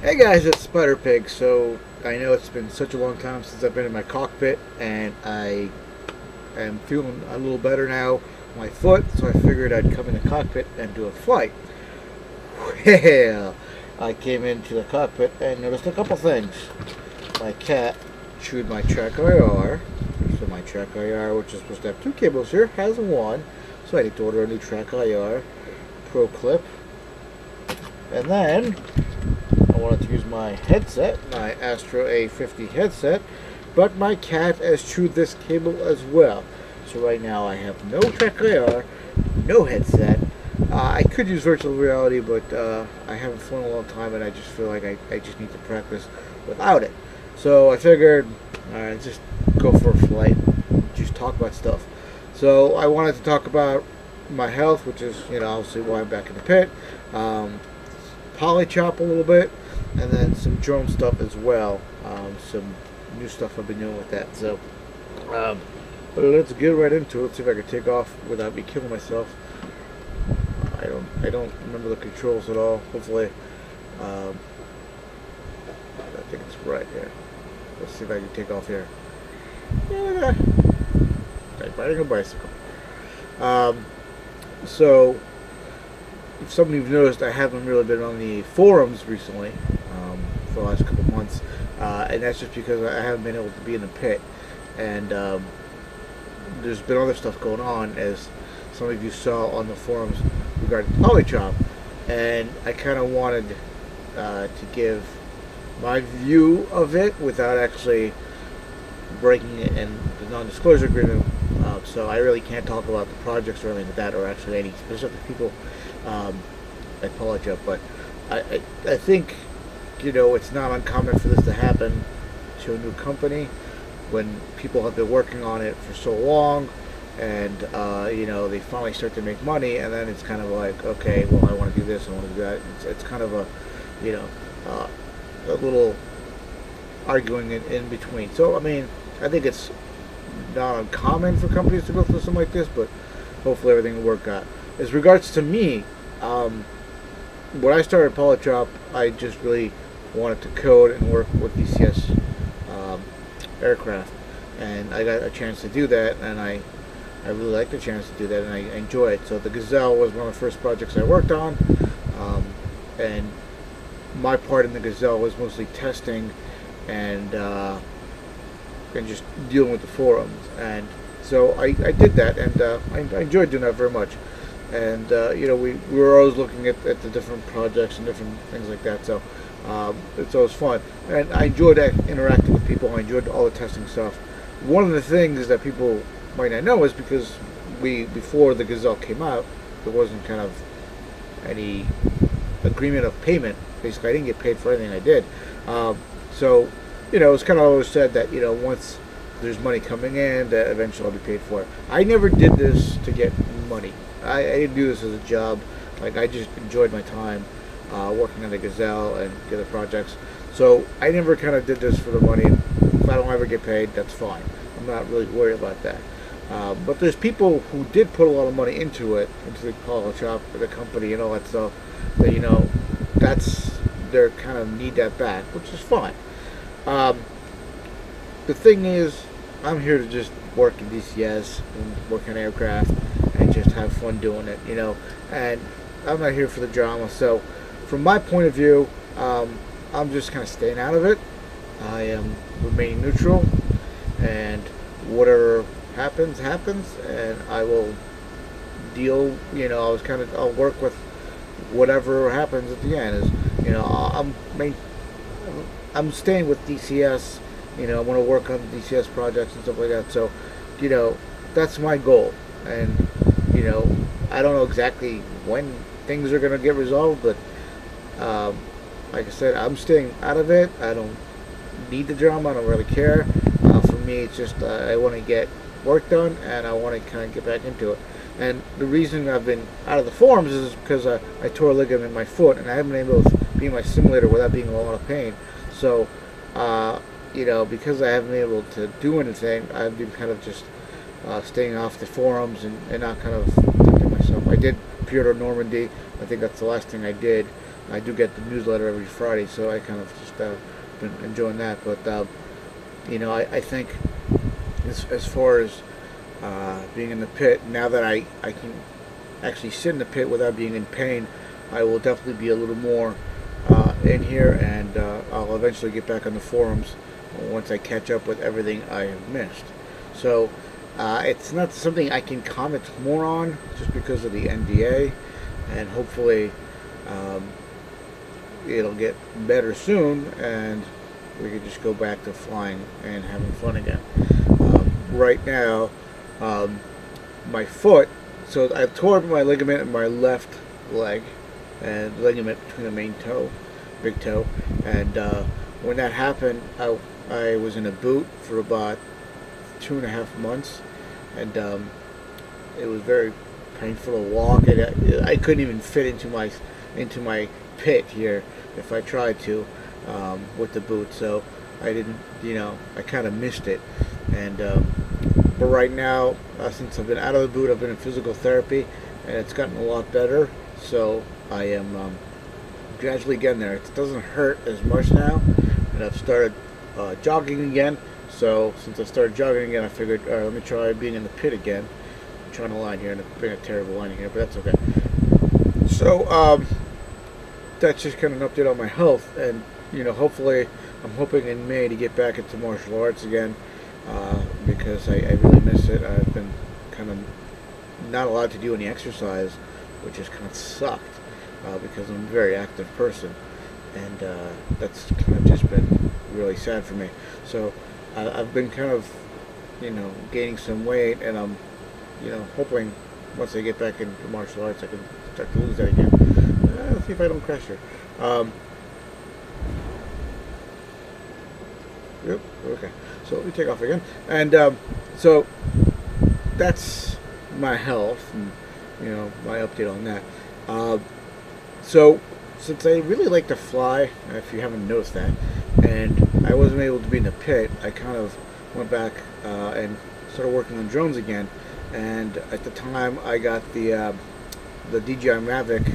Hey guys, it's Spider Pig. So I know it's been such a long time since I've been in my cockpit, and I am feeling a little better now on my foot, so I figured I'd come in the cockpit and do a flight. Well, I came into the cockpit and noticed a couple things. My cat chewed my track IR, so my track IR, which is supposed to have two cables here, has one, so I need to order a new track IR Pro clip. And then I wanted to use my headset, my Astro A50 headset, but my cat has chewed this cable as well. So right now I have no track IR, no headset. I could use virtual reality, but I haven't flown in a long time, and I just feel like I just need to practice without it. So I figured, alright, just go for a flight, just talk about stuff. So I wanted to talk about my health, which is, obviously why I'm back in the pit. Polychop a little bit, and then some drone stuff as well. Some new stuff I've been doing with that. So, but let's get right into it. Let's see if I can take off without me killing myself. I don't remember the controls at all. Hopefully, I think it's right here. Let's see if I can take off here. Yeah, like riding a bicycle. So, if some of you've noticed, I haven't really been on the forums recently for the last couple months, and that's just because I haven't been able to be in the pit, and there's been other stuff going on, as some of you saw on the forums regarding Polychop, and I kind of wanted to give my view of it without actually breaking it in the non-disclosure agreement. So I really can't talk about the projects or anything like that, or actually any specific people at Polychop. But I think, it's not uncommon for this to happen to a new company when people have been working on it for so long, and they finally start to make money, and then it's kind of like, okay, well, I want to do this, I want to do that. It's kind of a a little arguing in between. So I mean, I think it's not uncommon for companies to go through something like this, but hopefully everything will work out. As regards to me, when I started Polychop, I just really wanted to code and work with DCS aircraft, and I got a chance to do that, and I really liked the chance to do that, and I enjoy it. So the Gazelle was one of the first projects I worked on, and my part in the Gazelle was mostly testing and just dealing with the forums, and so I did that, and I enjoyed doing that very much. And we were always looking at the different projects and different things like that, so it's always fun, and I enjoyed interacting with people. I enjoyed all the testing stuff. One of the things that people might not know is because before the Gazelle came out, there wasn't kind of any agreement of payment. Basically, I didn't get paid for anything I did. So it's kind of always said that once there's money coming in, that eventually I'll be paid for it. I never did this to get money. I didn't do this as a job. Like, I just enjoyed my time working on the Gazelle and the other projects. So I never kind of did this for the money. If I don't ever get paid, that's fine. I'm not really worried about that. But there's people who did put a lot of money into it, into the Polychop, the company, and all that stuff. That they're kind of need that back, which is fine. The thing is, I'm here to just work in DCS and work on aircraft and just have fun doing it, and I'm not here for the drama. So from my point of view, I'm just kind of staying out of it. I am remaining neutral, and whatever happens, and I will deal, I'll work with whatever happens at the end. I'm staying with DCS. I want to work on DCS projects and stuff like that. So, that's my goal. And, I don't know exactly when things are going to get resolved, but, like I said, I'm staying out of it. I don't need the drama. I don't really care. For me, it's just I want to get work done, and I want to kind of get back into it. And the reason I've been out of the forums is because I tore a ligament in my foot, and I haven't been able to be in my simulator without being in a lot of pain. So, because I haven't been able to do anything, I've been kind of just staying off the forums and not kind of tempting myself. I did Pure Normandy. I think that's the last thing I did. I do get the newsletter every Friday, so I kind of just been enjoying that. But I think as far as being in the pit, now that I can actually sit in the pit without being in pain, I will definitely be a little more in here, and I'll eventually get back on the forums once I catch up with everything I have missed. So it's not something I can comment more on just because of the NDA, and hopefully it'll get better soon and we can just go back to flying and having fun again. Right now, my foot, so I tore my ligament in my left leg and ligament between the main toe, big toe, and when that happened, I was in a boot for about 2.5 months, and it was very painful to walk, and I couldn't even fit into my pit here if I tried to with the boot. So I didn't, I kind of missed it. And but right now, since I've been out of the boot, I've been in physical therapy, and it's gotten a lot better. So I am gradually getting there. It doesn't hurt as much now, and I've started jogging again. So since I started jogging again, I figured, all right, let me try being in the pit again. I'm trying to line here, and bring a terrible line here, but that's okay. So that's just kind of an update on my health, and hopefully, I'm hoping in May to get back into martial arts again, because I really miss it. I've been kind of not allowed to do any exercise, which has kind of sucked, because I'm a very active person, and that's kind of just been really sad for me. So I've been kind of, gaining some weight, and I'm, hoping once I get back into martial arts, I can start to lose that again. Let's see if I don't crash here. Yep. Okay. So let me take off again, and so that's my health, and my update on that. So since I really like to fly, if you haven't noticed that, and I wasn't able to be in the pit, I kind of went back and started working on drones again. And at the time, I got the DJI Mavic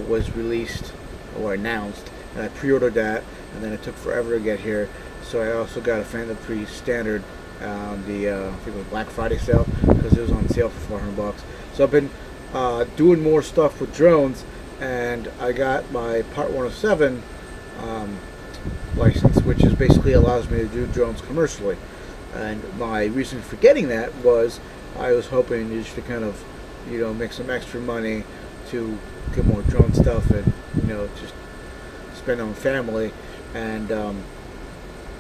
was released or announced, and I pre-ordered that, and then it took forever to get here. So I also got a Phantom 3 Standard on the I think it was Black Friday sale, because it was on sale for $400. So I've been doing more stuff with drones, and I got my Part 107 license, which is basically allows me to do drones commercially. And my reason for getting that was I was hoping just to kind of make some extra money to get more drone stuff, and just spend on family, and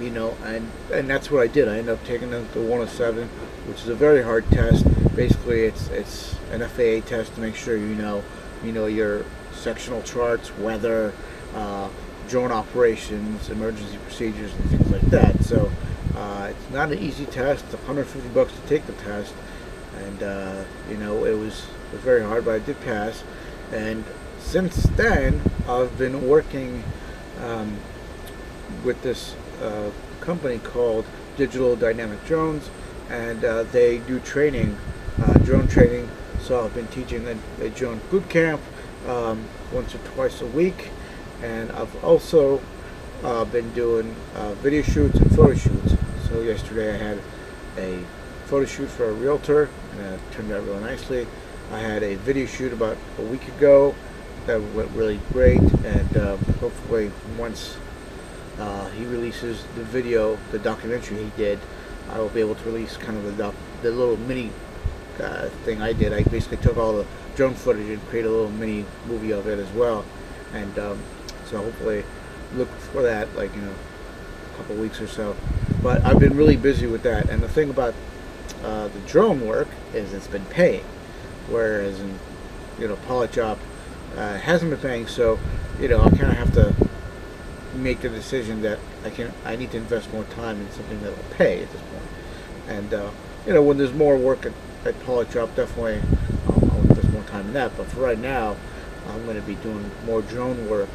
and that's what I did. I ended up taking the 107, which is a very hard test. Basically, it's an FAA test to make sure you know your sectional charts, weather, drone operations, emergency procedures, and things like that. So it's not an easy test. It's $150 to take the test, and it was very hard, but I did pass. And since then, I've been working with this company called Digital Dynamic Drones, and they do training, drone training. So I've been teaching a drone boot camp once or twice a week, and I've also been doing video shoots and photo shoots. So yesterday I had a photo shoot for a realtor, and it turned out really nicely. I had a video shoot about a week ago that went really great, and hopefully once he releases the video, the documentary he did, I will be able to release kind of the little mini thing I did. I basically took all the drone footage and created a little mini movie of it as well, and so hopefully look for that, like a couple weeks or so. But I've been really busy with that, and the thing about the drone work is it's been paying, whereas in Polychop hasn't been paying. So I kind of have to make the decision that I need to invest more time in something that will pay at this point. And when there's more work at Polychop, definitely I'll invest more time in that. But for right now, I'm going to be doing more drone work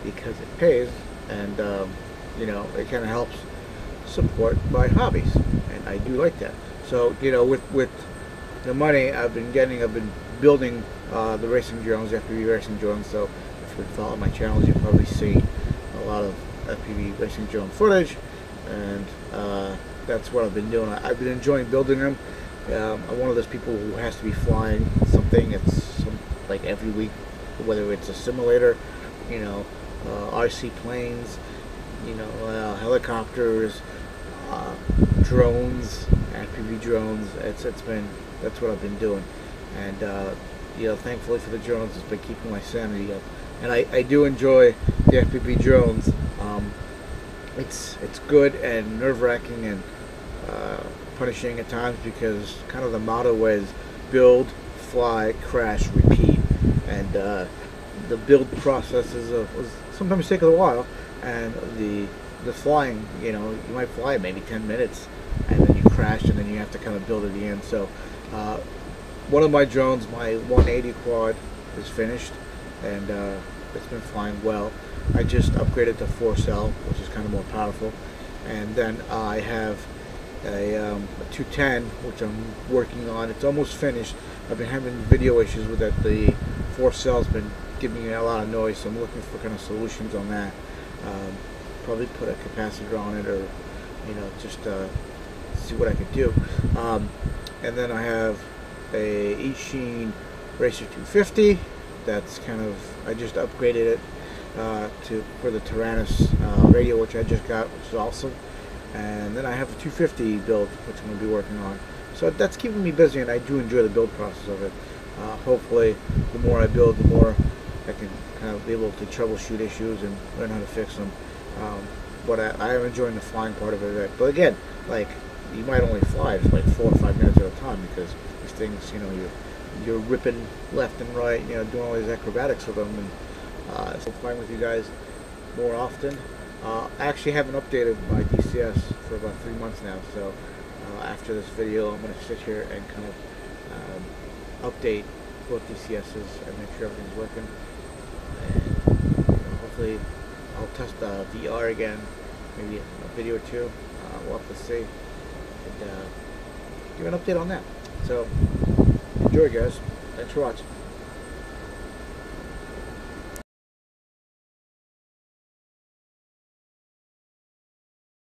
because it pays, and it kind of helps support my hobbies, and I do like that. So with the money I've been getting, I've been building the racing drones, FPV racing drones. So if been following my channels, you've probably seen a lot of FPV racing drone footage, and that's what I've been doing. I've been enjoying building them. I'm one of those people who has to be flying something. It's like every week, whether it's a simulator, you know, RC planes, you know, helicopters, drones, FPV drones. That's what I've been doing, and you know, thankfully for the drones, it's been keeping my sanity up. And I do enjoy the FPV drones. It's good and nerve-wracking and punishing at times, because kind of the motto is build, fly, crash, repeat, and the build process was sometimes take a while, and the flying, you know, you might fly maybe 10 minutes and then you crash, and then you have to kind of build at the end. So one of my drones, my 180 quad, is finished, and it's been flying well. I just upgraded to 4-cell, which is kind of more powerful, and then I have a 210, which I'm working on. It's almost finished. I've been having video issues with it. The 4-cell's been giving me a lot of noise, so I'm looking for kind of solutions on that. Probably put a capacitor on it, or you know, just see what I could do. And then I have a Eachine Racer 250. That's kind of, I just upgraded it for the Tyrannus radio, which I just got, which is awesome. And then I have a 250 build, which I'm going to be working on. So that's keeping me busy, and I do enjoy the build process of it. Hopefully, the more I build, the more I can kind of be able to troubleshoot issues and learn how to fix them. But I am enjoying the flying part of it. But again, like, you might only fly just like 4 or 5 minutes at a time, because these things, you know, you're ripping left and right, you know, doing all these acrobatics with them, and so flying with you guys more often. I actually haven't updated my DCS for about 3 months now, so after this video I'm going to sit here and kind of update both DCSs and make sure everything's working, and you know, hopefully I'll test VR again, maybe a video or two. We'll have to see, and give an update on that. So enjoy, guys. Thanks for watching.